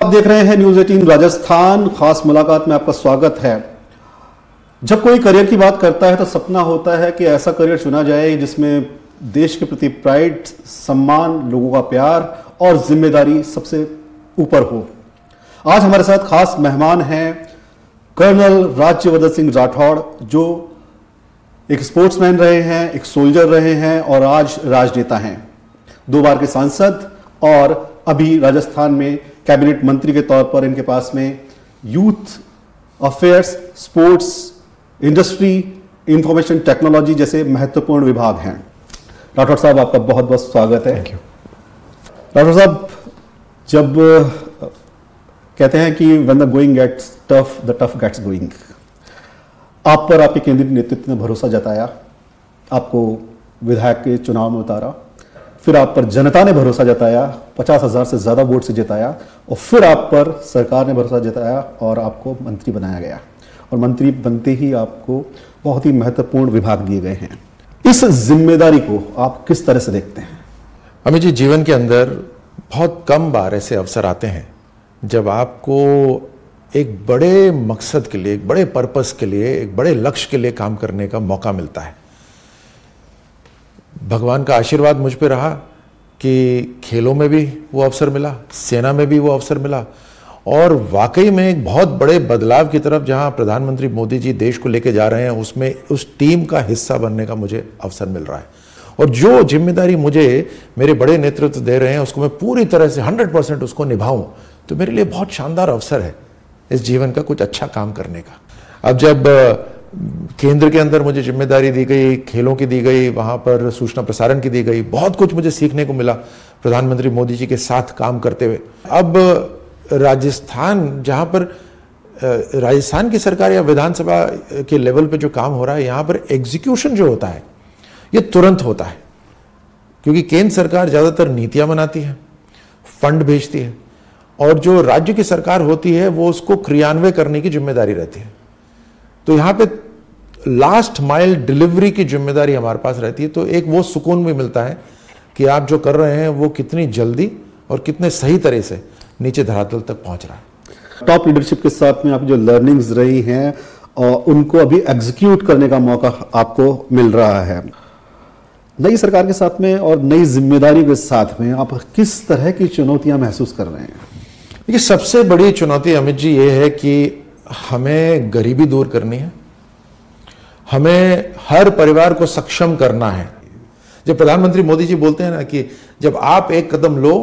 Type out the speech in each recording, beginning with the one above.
आप देख रहे हैं न्यूज़ 18 राजस्थान। खास मुलाकात में आपका स्वागत है। जब कोई करियर की बात करता है तो सपना होता है कि ऐसा करियर चुना जाए जिसमें देश के प्रति प्राइड, सम्मान, लोगों का प्यार और जिम्मेदारी सबसे ऊपर हो। आज हमारे साथ खास मेहमान हैं कर्नल राज्यवर्धन सिंह राठौड़, जो एक स्पोर्ट्समैन रहे हैं, एक सोल्जर रहे हैं और आज राजनेता हैं। 2 बार के सांसद और अभी राजस्थान में कैबिनेट मंत्री के तौर पर इनके पास में youth affairs, sports, industry, information technology जैसे महत्वपूर्ण विभाग हैं। राठौड़ साहब, आपका बहुत बहुत स्वागत है। Thank you. राठौड़ साहब, जब कहते हैं कि when the going gets tough the tough gets going, आप पर आपके केंद्रीय नेतृत्व ने भरोसा जताया, आपको विधायक के चुनाव में उतारा, फिर आप पर जनता ने भरोसा जताया, 50,000 से ज़्यादा वोट से जिताया, और फिर आप पर सरकार ने भरोसा जताया और आपको मंत्री बनाया गया। और मंत्री बनते ही आपको बहुत ही महत्वपूर्ण विभाग दिए गए हैं। इस जिम्मेदारी को आप किस तरह से देखते हैं? अमित जी, जीवन के अंदर बहुत कम बार ऐसे अवसर आते हैं जब आपको एक बड़े मकसद के लिए, एक बड़े पर्पस के लिए, एक बड़े लक्ष्य के लिए काम करने का मौका मिलता है। भगवान का आशीर्वाद मुझ पे रहा कि खेलों में भी वो अवसर मिला, सेना में भी वो अवसर मिला, और वाकई में एक बहुत बड़े बदलाव की तरफ जहां प्रधानमंत्री मोदी जी देश को लेके जा रहे हैं, उसमें उस टीम का हिस्सा बनने का मुझे अवसर मिल रहा है। और जो जिम्मेदारी मुझे मेरे बड़े नेतृत्व दे रहे हैं उसको मैं पूरी तरह से 100% उसको निभाऊं, तो मेरे लिए बहुत शानदार अवसर है इस जीवन का कुछ अच्छा काम करने का। अब जब केंद्र के अंदर मुझे जिम्मेदारी दी गई, खेलों की दी गई, वहां पर सूचना प्रसारण की दी गई, बहुत कुछ मुझे सीखने को मिला प्रधानमंत्री मोदी जी के साथ काम करते हुए। अब राजस्थान, जहां पर राजस्थान की सरकार या विधानसभा के लेवल पे जो काम हो रहा है, यहां पर एग्जीक्यूशन जो होता है ये तुरंत होता है, क्योंकि केंद्र सरकार ज्यादातर नीतियां बनाती है, फंड भेजती है, और जो राज्य की सरकार होती है वो उसको क्रियान्वयन करने की जिम्मेदारी रहती है। तो यहां पे लास्ट माइल डिलीवरी की जिम्मेदारी हमारे पास रहती है। तो एक वो सुकून भी मिलता है कि आप जो कर रहे हैं वो कितनी जल्दी और कितने सही तरह से नीचे धरातल तक पहुंच रहा है। टॉप लीडरशिप के साथ में आप जो लर्निंग्स रही हैं और उनको अभी एग्जीक्यूट करने का मौका आपको मिल रहा है। नई सरकार के साथ में और नई जिम्मेदारी के साथ में आप किस तरह की चुनौतियां महसूस कर रहे हैं? देखिए, सबसे बड़ी चुनौती अमित जी ये है कि हमें गरीबी दूर करनी है, हमें हर परिवार को सक्षम करना है। जब प्रधानमंत्री मोदी जी बोलते हैं ना कि जब आप एक कदम लो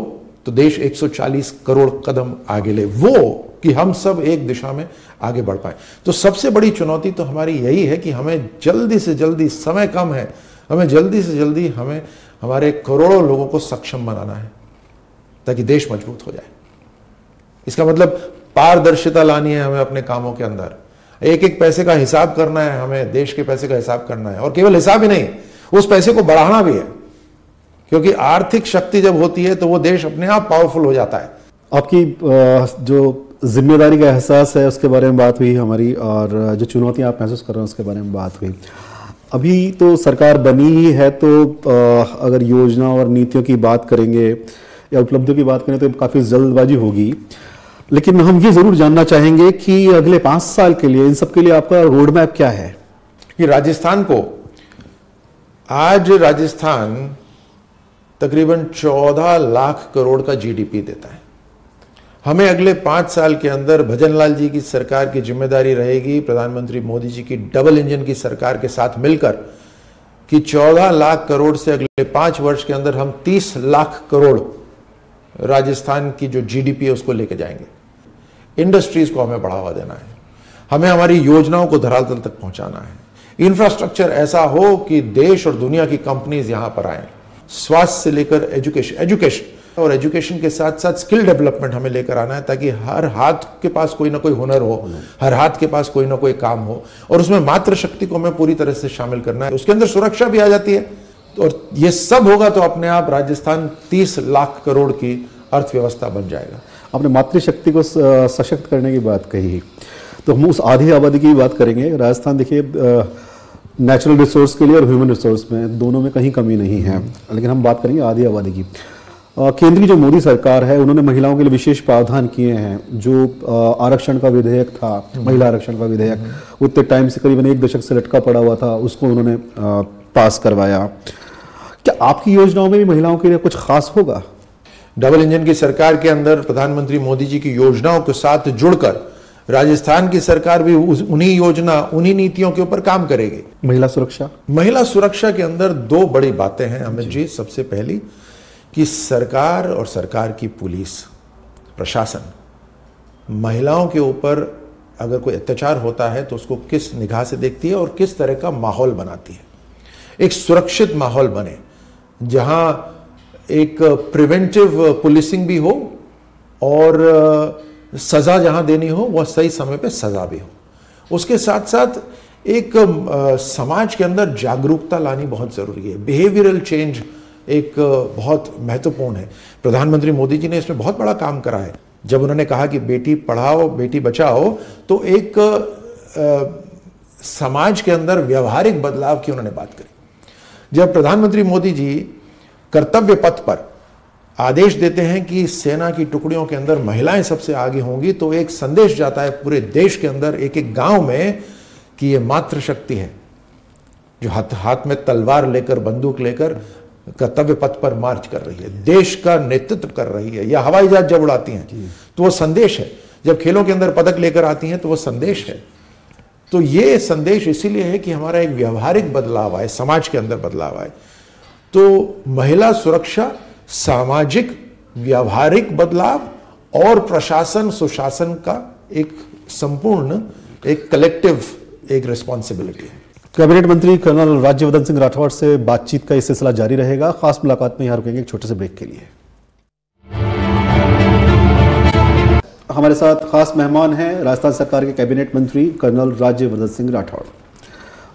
तो देश 140 करोड़ कदम आगे ले, वो कि हम सब एक दिशा में आगे बढ़ पाए, तो सबसे बड़ी चुनौती तो हमारी यही है कि हमें जल्दी से जल्दी, समय कम है, हमें जल्दी से जल्दी हमें हमारे करोड़ों लोगों को सक्षम बनाना है ताकि देश मजबूत हो जाए। इसका मतलब पारदर्शिता लानी है हमें अपने कामों के अंदर, एक एक पैसे का हिसाब करना है, हमें देश के पैसे का हिसाब करना है, और केवल हिसाब ही नहीं, उस पैसे को बढ़ाना भी है, क्योंकि आर्थिक शक्ति जब होती है तो वो देश अपने आप पावरफुल हो जाता है। आपकी जो जिम्मेदारी का एहसास है उसके बारे में बात हुई हमारी, और जो चुनौतियां आप महसूस कर रहे हैं उसके बारे में बात हुई। अभी तो सरकार बनी ही है, तो अगर योजना और नीतियों की बात करेंगे या उपलब्धियों की बात करें तो काफ़ी जल्दबाजी होगी, लेकिन हम ये जरूर जानना चाहेंगे कि अगले 5 साल के लिए इन सब के लिए आपका रोड मैप क्या है? कि राजस्थान को, आज राजस्थान तकरीबन 14 लाख करोड़ का जीडीपी देता है। हमें अगले 5 साल के अंदर भजनलाल जी की सरकार की जिम्मेदारी रहेगी, प्रधानमंत्री मोदी जी की डबल इंजन की सरकार के साथ मिलकर, कि 14 लाख करोड़ से अगले 5 वर्ष के अंदर हम 30 लाख करोड़ राजस्थान की जो जीडीपी है उसको लेके जाएंगे। इंडस्ट्रीज को हमें बढ़ावा देना है, हमें हमारी योजनाओं को धरातल तक पहुंचाना है, इंफ्रास्ट्रक्चर ऐसा हो कि देश और दुनिया की कंपनीज यहां पर आए, स्वास्थ्य से लेकर एजुकेशन और एजुकेशन के साथ साथ स्किल डेवलपमेंट हमें लेकर आना है, ताकि हर हाथ के पास कोई ना कोई हुनर हो, हर हाथ के पास कोई ना कोई काम हो, और उसमें मातृशक्ति को हमें पूरी तरह से शामिल करना है। उसके अंदर सुरक्षा भी आ जाती है, और ये सब होगा तो अपने आप राजस्थान 30 लाख करोड़ की अर्थव्यवस्था बन जाएगा। आपने मातृशक्ति को सशक्त करने की बात कही, तो हम उस आधी आबादी की बात करेंगे। राजस्थान देखिए, नेचुरल रिसोर्स के लिए और ह्यूमन रिसोर्स में दोनों में कहीं कमी नहीं है, लेकिन हम बात करेंगे आधी आबादी की। केंद्रीय जो मोदी सरकार है उन्होंने महिलाओं के लिए विशेष प्रावधान किए हैं। जो आरक्षण का विधेयक था, महिला आरक्षण का विधेयक उतने टाइम से करीबन 1 दशक से लटका पड़ा हुआ था, उसको उन्होंने पास करवाया। क्या आपकी योजनाओं में भी महिलाओं के लिए कुछ खास होगा? डबल इंजन की सरकार के अंदर प्रधानमंत्री मोदी जी की योजनाओं के साथ जुड़कर राजस्थान की सरकार भी उन्हीं नीतियों के ऊपर काम करेगी। महिला सुरक्षा के अंदर 2 बड़ी बातें हैं अमित जी। सबसे पहली कि सरकार और सरकार की पुलिस प्रशासन महिलाओं के ऊपर अगर कोई अत्याचार होता है तो उसको किस निगाह से देखती है और किस तरह का माहौल बनाती है। एक सुरक्षित माहौल बने जहां एक प्रिवेंटिव पुलिसिंग भी हो और सजा जहां देनी हो वह सही समय पे सजा भी हो। उसके साथ साथ एक समाज के अंदर जागरूकता लानी बहुत जरूरी है। बिहेवियरल चेंज एक बहुत महत्वपूर्ण है। प्रधानमंत्री मोदी जी ने इसमें बहुत बड़ा काम करा है। जब उन्होंने कहा कि बेटी पढ़ाओ बेटी बचाओ, तो एक समाज के अंदर व्यवहारिक बदलाव की उन्होंने बात करी। जब प्रधानमंत्री मोदी जी कर्तव्य पथ पर आदेश देते हैं कि सेना की टुकड़ियों के अंदर महिलाएं सबसे आगे होंगी, तो एक संदेश जाता है पूरे देश के अंदर, एक एक गांव में, कि ये मातृशक्ति है जो हाथ में तलवार लेकर बंदूक लेकर कर्तव्य पथ पर मार्च कर रही है, देश का नेतृत्व कर रही है। या हवाई जहाज जब उड़ाती हैं तो वो संदेश है। जब खेलों के अंदर पदक लेकर आती हैं तो वो संदेश है। तो ये संदेश इसीलिए है कि हमारा एक व्यवहारिक बदलाव आए, समाज के अंदर बदलाव आए। तो महिला सुरक्षा, सामाजिक व्यवहारिक बदलाव और प्रशासन सुशासन का एक संपूर्ण, एक कलेक्टिव एक रिस्पॉन्सिबिलिटी है। कैबिनेट मंत्री कर्नल राज्यवर्धन सिंह राठौड़ से बातचीत का ये सिलसिला जारी रहेगा। खास मुलाकात में यहाँ रुकेंगे एक छोटे से ब्रेक के लिए। हमारे साथ खास मेहमान हैं राजस्थान सरकार के कैबिनेट मंत्री कर्नल राज्यवर्धन सिंह राठौड़।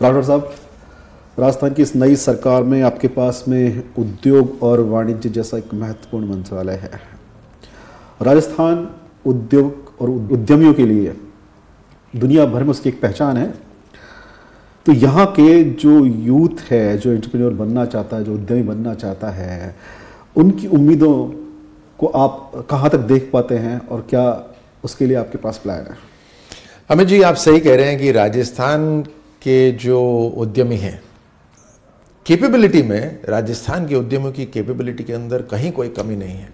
राठौड़ साहब, राजस्थान की इस नई सरकार में आपके पास में उद्योग और वाणिज्य जैसा एक महत्वपूर्ण मंत्रालय है। राजस्थान उद्योग और उद्यमियों के लिए दुनिया भर में उसकी एक पहचान है। तो यहाँ के जो यूथ है, जो एंटरप्रेन्योर बनना चाहता है, जो उद्यमी बनना चाहता है, उनकी उम्मीदों को आप कहाँ तक देख पाते हैं और क्या उसके लिए आपके पास प्लान है? अमित जी, आप सही कह रहे हैं कि राजस्थान के जो उद्यमी हैं, कैपेबिलिटी में राजस्थान के उद्यमियों की कैपेबिलिटी के अंदर कहीं कोई कमी नहीं है।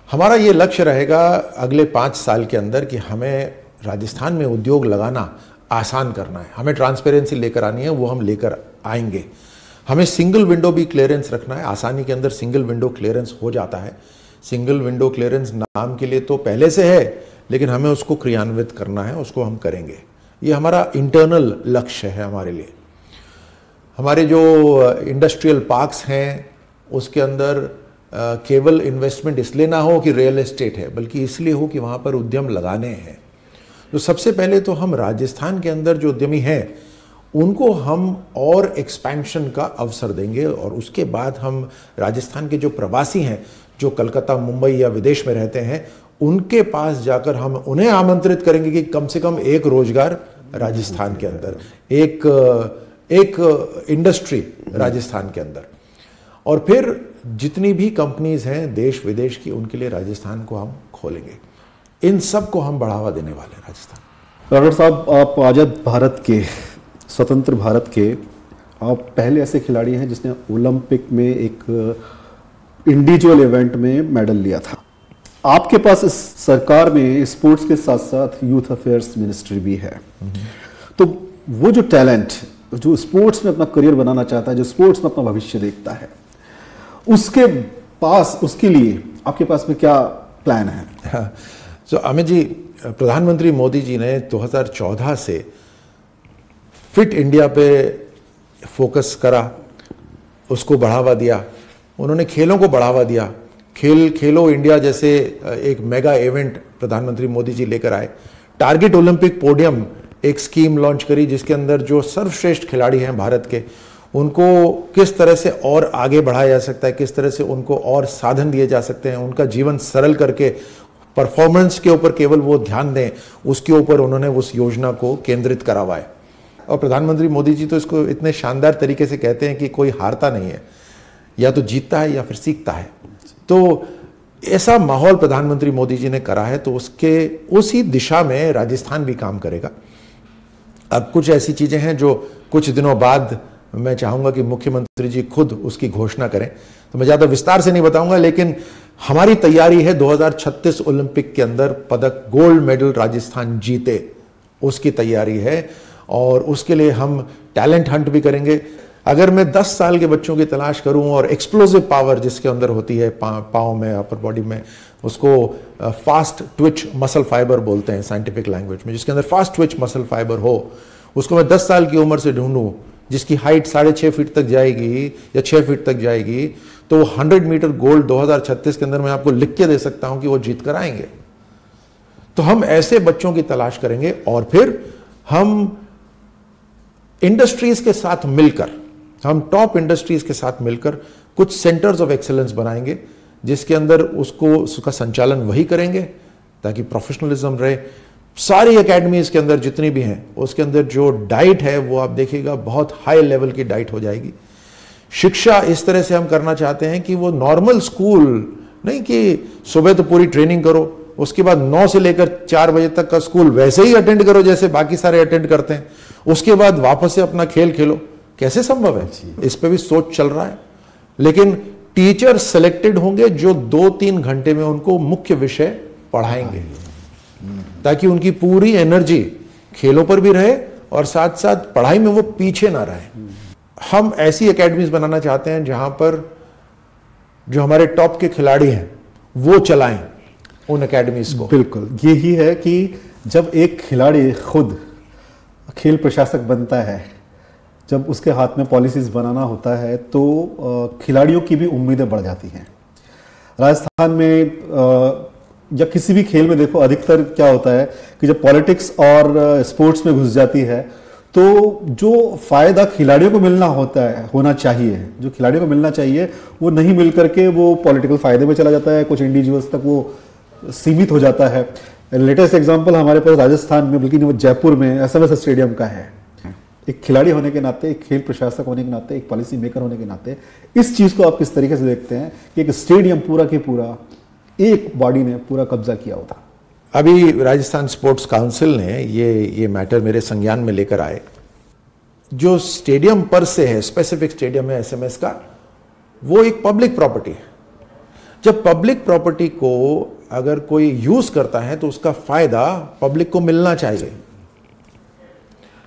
हमारा ये लक्ष्य रहेगा अगले 5 साल के अंदर कि हमें राजस्थान में उद्योग लगाना आसान करना है। हमें ट्रांसपेरेंसी लेकर आनी है, वो हम लेकर आएंगे। हमें सिंगल विंडो भी क्लियरेंस रखना है। आसानी के अंदर सिंगल विंडो क्लियरेंस हो जाता है। सिंगल विंडो क्लियरेंस नाम के लिए तो पहले से है, लेकिन हमें उसको क्रियान्वित करना है, उसको हम करेंगे। ये हमारा इंटरनल लक्ष्य है हमारे लिए। हमारे जो इंडस्ट्रियल पार्क्स हैं उसके अंदर केवल इन्वेस्टमेंट इसलिए ना हो कि रियल एस्टेट है, बल्कि इसलिए हो कि वहाँ पर उद्यम लगाने हैं। तो सबसे पहले तो हम राजस्थान के अंदर जो उद्यमी हैं उनको हम और एक्सपेंशन का अवसर देंगे, और उसके बाद हम राजस्थान के जो प्रवासी हैं जो कलकत्ता, मुंबई या विदेश में रहते हैं, उनके पास जाकर हम उन्हें आमंत्रित करेंगे कि कम से कम एक रोजगार राजस्थान के अंदर, एक इंडस्ट्री राजस्थान के अंदर, और फिर जितनी भी कंपनीज हैं देश विदेश की, उनके लिए राजस्थान को हम खोलेंगे। इन सब को हम बढ़ावा देने वाले हैं राजस्थान। राठौड़ साहब, आप आज़ाद भारत के, स्वतंत्र भारत के आप पहले ऐसे खिलाड़ी हैं जिसने ओलंपिक में एक इंडिविजुअल इवेंट में मेडल लिया था। आपके पास इस सरकार में स्पोर्ट्स के साथ साथ यूथ अफेयर्स मिनिस्ट्री भी है। तो वो जो टैलेंट जो स्पोर्ट्स में अपना करियर बनाना चाहता है, जो स्पोर्ट्स में अपना भविष्य देखता है, उसके पास, उसके लिए आपके पास में क्या प्लान है? तो अमित जी, प्रधानमंत्री मोदी जी ने 2014 से फिट इंडिया पे फोकस करा, उसको बढ़ावा दिया। उन्होंने खेलों को बढ़ावा दिया। खेलो इंडिया जैसे एक मेगा इवेंट प्रधानमंत्री मोदी जी लेकर आए। टारगेट ओलंपिक पोडियम एक स्कीम लॉन्च करी, जिसके अंदर जो सर्वश्रेष्ठ खिलाड़ी हैं भारत के, उनको किस तरह से और आगे बढ़ाया जा सकता है, किस तरह से उनको और साधन दिए जा सकते हैं, उनका जीवन सरल करके परफॉर्मेंस के ऊपर केवल वो ध्यान दें, उसके ऊपर उन्होंने उस योजना को केंद्रित करा हुआ है। और प्रधानमंत्री मोदी जी तो इसको इतने शानदार तरीके से कहते हैं कि कोई हारता नहीं है, या तो जीतता है या फिर सीखता है। तो ऐसा माहौल प्रधानमंत्री मोदी जी ने करा है, तो उसी दिशा में राजस्थान भी काम करेगा। अब कुछ ऐसी चीजें हैं जो कुछ दिनों बाद मैं चाहूंगा कि मुख्यमंत्री जी खुद उसकी घोषणा करें, तो मैं ज्यादा विस्तार से नहीं बताऊंगा, लेकिन हमारी तैयारी है 2036 ओलंपिक के अंदर पदक, गोल्ड मेडल राजस्थान जीते, उसकी तैयारी है। और उसके लिए हम टैलेंट हंट भी करेंगे। अगर मैं 10 साल के बच्चों की तलाश करूं और एक्सप्लोसिव पावर जिसके अंदर होती है पाँव में, अपर बॉडी में, उसको फास्ट ट्विच मसल फाइबर बोलते हैं साइंटिफिक लैंग्वेज में, जिसके अंदर फास्ट ट्विच मसल फाइबर हो, उसको मैं 10 साल की उम्र से ढूंढूं, जिसकी हाइट 6.5 फीट तक जाएगी या 6 फीट तक जाएगी, तो 100 मीटर गोल्ड 2036 के अंदर मैं आपको लिख के दे सकता हूं कि वो जीत कर आएंगे। तो हम ऐसे बच्चों की तलाश करेंगे और फिर हम इंडस्ट्रीज के साथ मिलकर, हम टॉप इंडस्ट्रीज के साथ मिलकर कुछ सेंटर्स ऑफ एक्सीलेंस बनाएंगे, जिसके अंदर उसका संचालन वही करेंगे ताकि प्रोफेशनलिज्म रहे। सारी एकेडमीज के अंदर जितनी भी हैं, उसके अंदर जो डाइट है वो आप देखिएगा बहुत हाई लेवल की डाइट हो जाएगी। शिक्षा इस तरह से हम करना चाहते हैं कि वो नॉर्मल स्कूल नहीं कि सुबह तो पूरी ट्रेनिंग करो, उसके बाद 9 से लेकर 4 बजे तक का स्कूल वैसे ही अटेंड करो जैसे बाकी सारे अटेंड करते हैं, उसके बाद वापस से अपना खेल खेलो। कैसे संभव है? इस पे भी सोच चल रहा है। लेकिन टीचर सिलेक्टेड होंगे जो 2-3 घंटे में उनको मुख्य विषय पढ़ाएंगे, ताकि उनकी पूरी एनर्जी खेलों पर भी रहे और साथ साथ पढ़ाई में वो पीछे ना रहे। हम ऐसी एकेडमीज बनाना चाहते हैं जहां पर जो हमारे टॉप के खिलाड़ी हैं वो चलाएं उन एकेडमीज को। बिल्कुल यही है कि जब एक खिलाड़ी खुद खेल प्रशासक बनता है, जब उसके हाथ में पॉलिसीज बनाना होता है, तो खिलाड़ियों की भी उम्मीदें बढ़ जाती हैं। राजस्थान में या किसी भी खेल में देखो, अधिकतर क्या होता है कि जब पॉलिटिक्स और स्पोर्ट्स में घुस जाती है, तो जो फायदा खिलाड़ियों को मिलना होना चाहिए, जो खिलाड़ियों को मिलना चाहिए, वो नहीं मिल करके वो पॉलिटिकल फायदे में चला जाता है, कुछ इंडिविजुअल्स तक वो सीमित हो जाता है। लेटेस्ट एग्जांपल हमारे पास राजस्थान में, बल्कि वो जयपुर में एसएमएस स्टेडियम का है। एक खिलाड़ी होने के नाते, एक खेल प्रशासक होने के नाते, एक पॉलिसी मेकर होने के नाते, इस चीज को आप किस तरीके से देखते हैं कि एक स्टेडियम पूरा के पूरा एक बॉडी ने पूरा कब्जा किया होता? अभी राजस्थान स्पोर्ट्स काउंसिल ने ये मैटर मेरे संज्ञान में लेकर आए। जो स्टेडियम पर से है, स्पेसिफिक स्टेडियम है एसएमएस का, वो एक पब्लिक प्रॉपर्टी है। जब पब्लिक प्रॉपर्टी को अगर कोई यूज करता है तो उसका फायदा पब्लिक को मिलना चाहिए।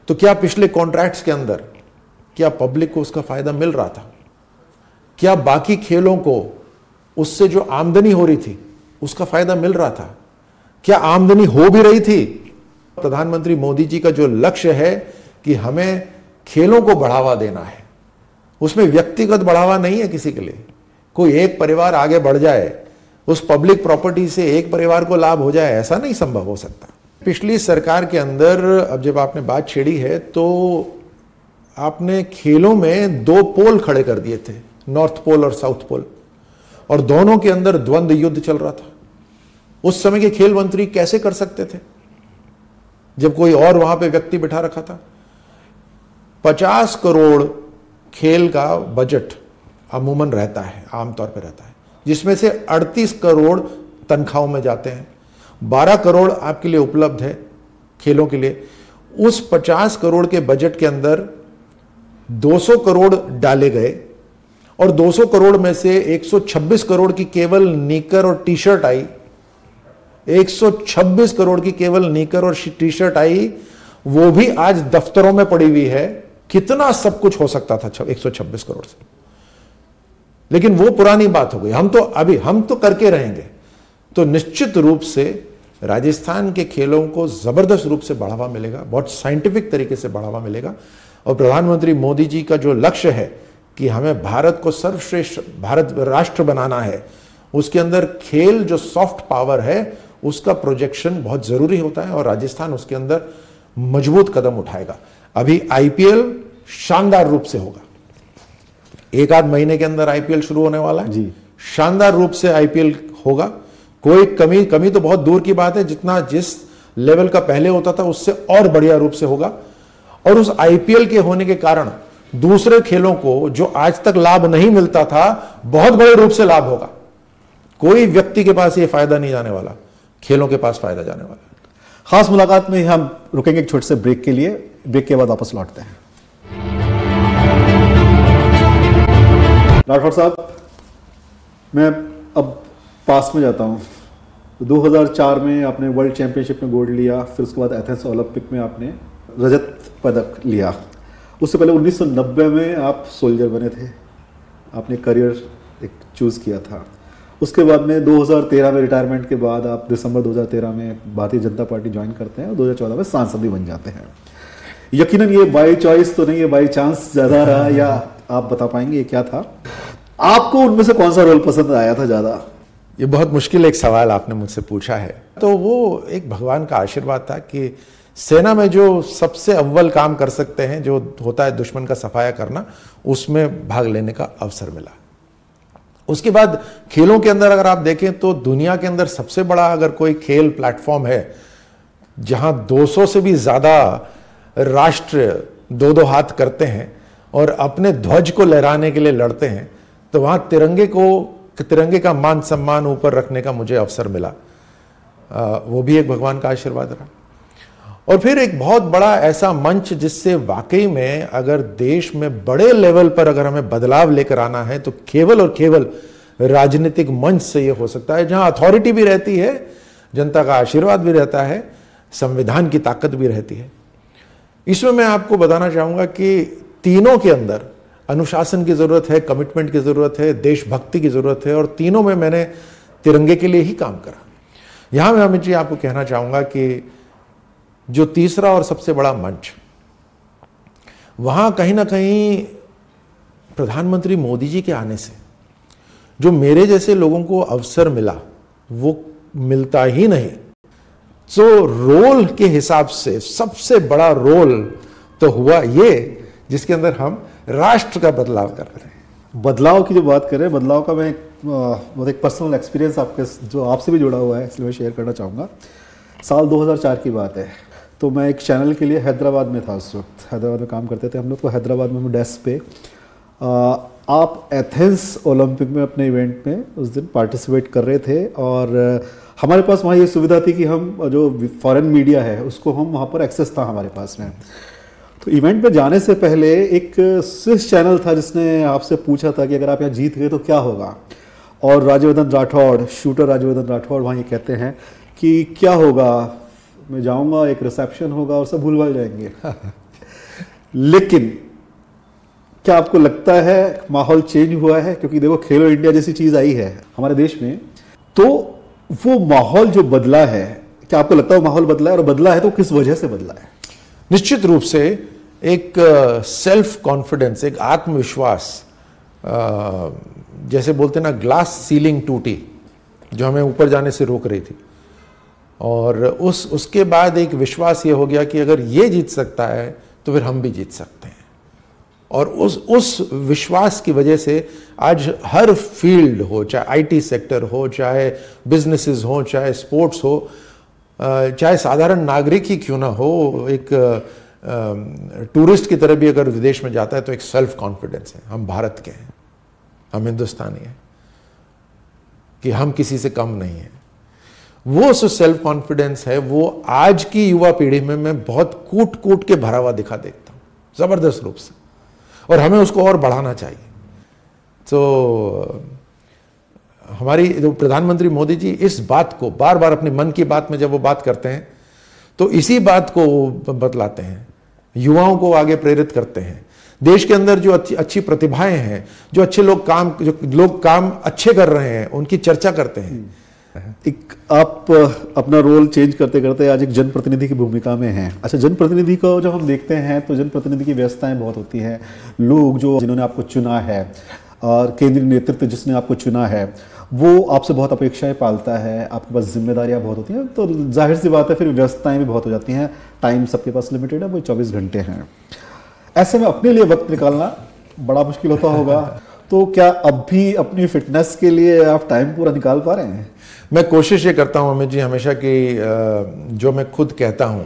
तो क्या पिछले कॉन्ट्रैक्ट्स के अंदर क्या पब्लिक को उसका फायदा मिल रहा था? क्या बाकी खेलों को उससे जो आमदनी हो रही थी उसका फायदा मिल रहा था? क्या आमदनी हो भी रही थी? प्रधानमंत्री मोदी जी का जो लक्ष्य है कि हमें खेलों को बढ़ावा देना है, उसमें व्यक्तिगत बढ़ावा नहीं है किसी के लिए। कोई एक परिवार आगे बढ़ जाए, उस पब्लिक प्रॉपर्टी से एक परिवार को लाभ हो जाए, ऐसा नहीं संभव हो सकता। पिछली सरकार के अंदर, अब जब आपने बात छेड़ी है, तो आपने खेलों में 2 पोल खड़े कर दिए थे, नॉर्थ पोल और साउथ पोल, और दोनों के अंदर द्वंद्व युद्ध चल रहा था। उस समय के खेल मंत्री कैसे कर सकते थे जब कोई और वहां पे व्यक्ति बिठा रखा था? 50 करोड़ खेल का बजट अमूमन रहता है, आमतौर पर रहता है, जिसमें से 38 करोड़ तनख्वाहों में जाते हैं, 12 करोड़ आपके लिए उपलब्ध है खेलों के लिए। उस 50 करोड़ के बजट के अंदर 200 करोड़ डाले गए और 200 करोड़ में से 126 करोड़ की केवल निकर और टी शर्ट आई। 126 करोड़ की केवल निकर और टी शर्ट आई, वो भी आज दफ्तरों में पड़ी हुई है। कितना सब कुछ हो सकता था 126 करोड़ से, लेकिन वो पुरानी बात हो गई। हम तो करके रहेंगे। तो निश्चित रूप से राजस्थान के खेलों को जबरदस्त रूप से बढ़ावा मिलेगा, बहुत साइंटिफिक तरीके से बढ़ावा मिलेगा। और प्रधानमंत्री मोदी जी का जो लक्ष्य है कि हमें भारत को सर्वश्रेष्ठ भारत राष्ट्र बनाना है, उसके अंदर खेल जो सॉफ्ट पावर है उसका प्रोजेक्शन बहुत जरूरी होता है, और राजस्थान उसके अंदर मजबूत कदम उठाएगा। अभी आईपीएल शानदार रूप से होगा, 1 आध महीने के अंदर आईपीएल शुरू होने वाला है जी। शानदार रूप से आईपीएल होगा। कोई कमी तो बहुत दूर की बात है, जिस लेवल का पहले होता था उससे और बढ़िया रूप से होगा। और उस आईपीएल के होने के कारण दूसरे खेलों को जो आज तक लाभ नहीं मिलता था, बहुत बड़े रूप से लाभ होगा। कोई व्यक्ति के पास ये फायदा नहीं जाने वाला, खेलों के पास फायदा जाने वाला। खास मुलाकात में हम रुकेंगे एक छोटे से ब्रेक के लिए, ब्रेक के बाद वापस लौटते हैं। राठौड़ साहब, मैं अब पास में जाता हूँ। 2004 में आपने वर्ल्ड चैंपियनशिप में गोल्ड लिया, फिर उसके बाद एथेंस ओलंपिक में आपने रजत पदक लिया। उससे पहले 1990 में आप सोल्जर बने थे, आपने करियर एक चूज़ किया था। उसके बाद में 2013 में रिटायरमेंट के बाद आप दिसंबर 2013 में भारतीय जनता पार्टी ज्वाइन करते हैं और 2014 में सांसद भी बन जाते हैं। यकीनन ये बाई चॉइस तो नहीं है, बाई चांस ज़्यादा रहा, या आप बता पाएंगे ये क्या था? आपको उनमें से कौन सा रोल पसंद आया था ज़्यादा? ये बहुत मुश्किल एक सवाल आपने मुझसे पूछा है। तो वो एक भगवान का आशीर्वाद था कि सेना में जो सबसे अव्वल काम कर सकते हैं, जो होता है दुश्मन का सफाया करना, उसमें भाग लेने का अवसर मिला। उसके बाद खेलों के अंदर अगर आप देखें तो दुनिया के अंदर सबसे बड़ा अगर कोई खेल प्लेटफॉर्म है जहां 200 से भी ज्यादा राष्ट्र दो दो हाथ करते हैं और अपने ध्वज को लहराने के लिए लड़ते हैं, तो वहां तिरंगे का मान सम्मान ऊपर रखने का मुझे अवसर मिला। वो भी एक भगवान का आशीर्वाद रहा। और फिर एक बहुत बड़ा ऐसा मंच जिससे वाकई में अगर देश में बड़े लेवल पर अगर हमें बदलाव लेकर आना है तो केवल और केवल राजनीतिक मंच से ये हो सकता है, जहां अथॉरिटी भी रहती है, जनता का आशीर्वाद भी रहता है, संविधान की ताकत भी रहती है। इसमें मैं आपको बताना चाहूंगा कि तीनों के अंदर अनुशासन की जरूरत है, कमिटमेंट की जरूरत है, देशभक्ति की जरूरत है, और तीनों में मैंने तिरंगे के लिए ही काम करा। यहां मैं अमित जी आपको कहना चाहूंगा कि जो तीसरा और सबसे बड़ा मंच, वहां कहीं ना कहीं प्रधानमंत्री मोदी जी के आने से जो मेरे जैसे लोगों को अवसर मिला वो मिलता ही नहीं। तो रोल के हिसाब से सबसे बड़ा रोल तो हुआ ये जिसके अंदर हम राष्ट्र का बदलाव कर रहे हैं। बदलाव की जो बात करें, बदलाव का मैं बहुत एक पर्सनल एक्सपीरियंस आपके जो आपसे भी जुड़ा हुआ है, इसलिए मैं शेयर करना चाहूँगा। साल 2004 की बात है, तो मैं एक चैनल के लिए हैदराबाद में था। उस वक्त हैदराबाद में काम करते थे हम लोग। तो हैदराबाद में डेस्क पे आप एथेंस ओलंपिक में अपने इवेंट में उस दिन पार्टिसिपेट कर रहे थे, और हमारे पास वहाँ ये सुविधा थी कि हम जो फॉरेन मीडिया है उसको हम वहाँ पर एक्सेस था हमारे पास में। तो इवेंट पे जाने से पहले एक स्विस चैनल था जिसने आपसे पूछा था कि अगर आप यहाँ जीत गए तो क्या होगा, और राज्यवर्धन राठौड़, शूटर राज्यवर्धन राठौड़ वहाँ ये कहते हैं कि क्या होगा, मैं जाऊँगा, एक रिसेप्शन होगा और सब भूल भाल जाएंगे। लेकिन क्या आपको लगता है माहौल चेंज हुआ है? क्योंकि देखो खेलो इंडिया जैसी चीज़ आई है हमारे देश में, तो वो माहौल जो बदला है, क्या आपको लगता है वो माहौल बदला है, और बदला है तो किस वजह से बदला है? निश्चित रूप से एक सेल्फ कॉन्फिडेंस, एक आत्मविश्वास, जैसे बोलते ना ग्लास सीलिंग टूटी जो हमें ऊपर जाने से रोक रही थी, और उसके बाद एक विश्वास ये हो गया कि अगर ये जीत सकता है तो फिर हम भी जीत सकते हैं। और उस विश्वास की वजह से आज हर फील्ड हो, चाहे आईटी सेक्टर हो, चाहे बिजनेसेस हो, चाहे स्पोर्ट्स हो, चाहे साधारण नागरिक ही क्यों ना हो, एक टूरिस्ट की तरह भी अगर विदेश में जाता है तो एक सेल्फ कॉन्फिडेंस है, हम भारत के हैं, हम हिंदुस्तानी हैं, कि हम किसी से कम नहीं हैं। वो जो सेल्फ कॉन्फिडेंस है वो आज की युवा पीढ़ी में मैं बहुत कूट कूट के भरा हुआ दिखा देखता हूं, जबरदस्त रूप से, और हमें उसको और बढ़ाना चाहिए। तो हमारी जो प्रधानमंत्री मोदी जी इस बात को बार बार अपने मन की बात में जब वो बात करते हैं तो इसी बात को बतलाते हैं, युवाओं को आगे प्रेरित करते हैं। देश के अंदर जो अच्छी प्रतिभाएं हैं, जो लोग काम अच्छे कर रहे हैं, उनकी चर्चा करते हैं। एक आप अपना रोल चेंज करते करते आज एक जनप्रतिनिधि की भूमिका में हैं। अच्छा, जनप्रतिनिधि को जब हम देखते हैं तो जनप्रतिनिधि की व्यवस्थाएं बहुत होती हैं। लोग जिन्होंने आपको चुना है और केंद्रीय नेतृत्व जिसने आपको चुना है वो आपसे बहुत अपेक्षाएं पालता है, आपके पास जिम्मेदारियां बहुत होती हैं, तो जाहिर सी बात है फिर व्यवस्थाएं भी बहुत हो जाती हैं। टाइम सबके पास लिमिटेड है, वो 24 घंटे हैं। ऐसे में अपने लिए वक्त निकालना बड़ा मुश्किल होता होगा। तो क्या अब भी अपनी फिटनेस के लिए आप टाइम पूरा निकाल पा रहे हैं? मैं कोशिश ये करता हूं अमित जी हमेशा कि जो मैं खुद कहता हूं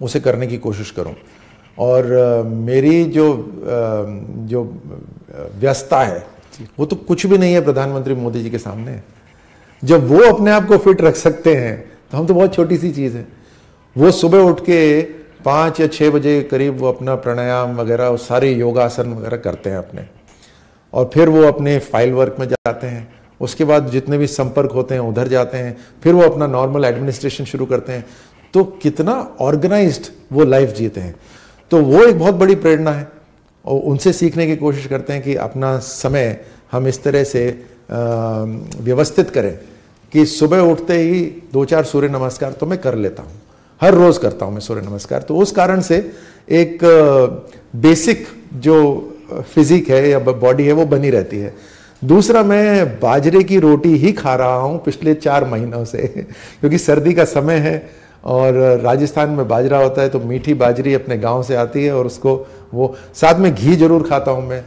उसे करने की कोशिश करूं, और मेरी जो व्यस्तता है वो तो कुछ भी नहीं है प्रधानमंत्री मोदी जी के सामने। जब वो अपने आप को फिट रख सकते हैं तो हम तो बहुत छोटी सी चीज़ है। वो सुबह उठ के 5 या 6 बजे करीब वो अपना प्राणायाम वगैरह सारे योगासन वगैरह करते हैं अपने, और फिर वो अपने फाइल वर्क में जाते हैं। उसके बाद जितने भी संपर्क होते हैं उधर जाते हैं, फिर वो अपना नॉर्मल एडमिनिस्ट्रेशन शुरू करते हैं। तो कितना ऑर्गेनाइज्ड वो लाइफ जीते हैं। तो वो एक बहुत बड़ी प्रेरणा है और उनसे सीखने की कोशिश करते हैं कि अपना समय हम इस तरह से व्यवस्थित करें कि सुबह उठते ही 2-4 सूर्य नमस्कार तो मैं कर लेता हूँ, हर रोज करता हूँ मैं सूर्य नमस्कार। तो उस कारण से एक बेसिक जो फिजिक है या बॉडी है वो बनी रहती है। दूसरा, मैं बाजरे की रोटी ही खा रहा हूँ पिछले 4 महीनों से क्योंकि सर्दी का समय है और राजस्थान में बाजरा होता है, तो मीठी बाजरी अपने गांव से आती है और उसको वो साथ में घी जरूर खाता हूँ मैं,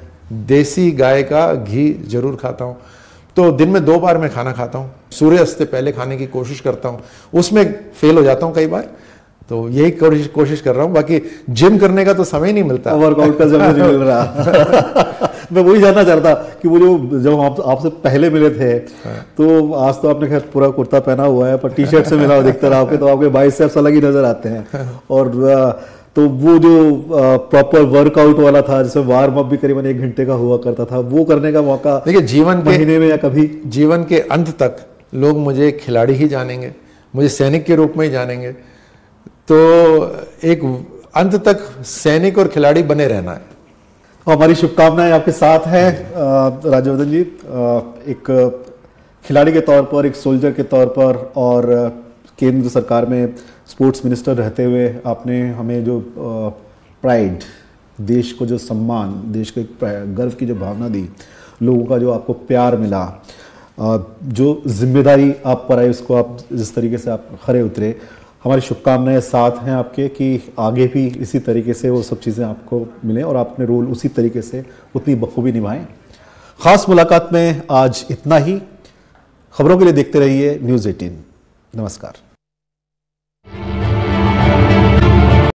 देसी गाय का घी जरूर खाता हूँ। तो दिन में 2 बार मैं खाना खाता हूँ, सूर्यास्त से पहले खाने की कोशिश करता हूँ, उसमें फेल हो जाता हूँ कई बार, तो यही कोशिश कर रहा हूँ। बाकी जिम करने का तो समय नहीं मिलता, वर्कआउट का समय नहीं मिल रहा। मैं वही जानना चाहता कि वो जो जब हम आपसे पहले मिले थे तो आज तो आपने खैर पूरा कुर्ता पहना हुआ है, पर टी शर्ट से मिला हुआ दिखता रहा आपके, तो आपके बाइसेप्स अलग ही नजर आते हैं। और तो वो जो प्रॉपर वर्कआउट वाला था जिसमें वार्म अप भी करीबन 1 घंटे का हुआ करता था, वो करने का मौका देखिए जीवन के महीने में या कभी जीवन के अंत तक लोग मुझे खिलाड़ी ही जानेंगे, मुझे सैनिक के रूप में ही जानेंगे। तो एक अंत तक सैनिक और खिलाड़ी बने रहना है। हमारी शुभकामनाएं आपके साथ हैं राज्यवर्धन जी। एक खिलाड़ी के तौर पर, एक सोल्जर के तौर पर और केंद्र सरकार में स्पोर्ट्स मिनिस्टर रहते हुए आपने हमें जो प्राइड, देश को जो सम्मान, देश के गर्व की जो भावना दी, लोगों का जो आपको प्यार मिला, जो जिम्मेदारी आप पर आई उसको आप जिस तरीके से आप खरे उतरे, हमारी शुभकामनाएं साथ हैं आपके कि आगे भी इसी तरीके से वो सब चीज़ें आपको मिलें और आप अपने रोल उसी तरीके से उतनी बखूबी निभाएं। ख़ास मुलाकात में आज इतना ही। खबरों के लिए देखते रहिए न्यूज़ 18। नमस्कार।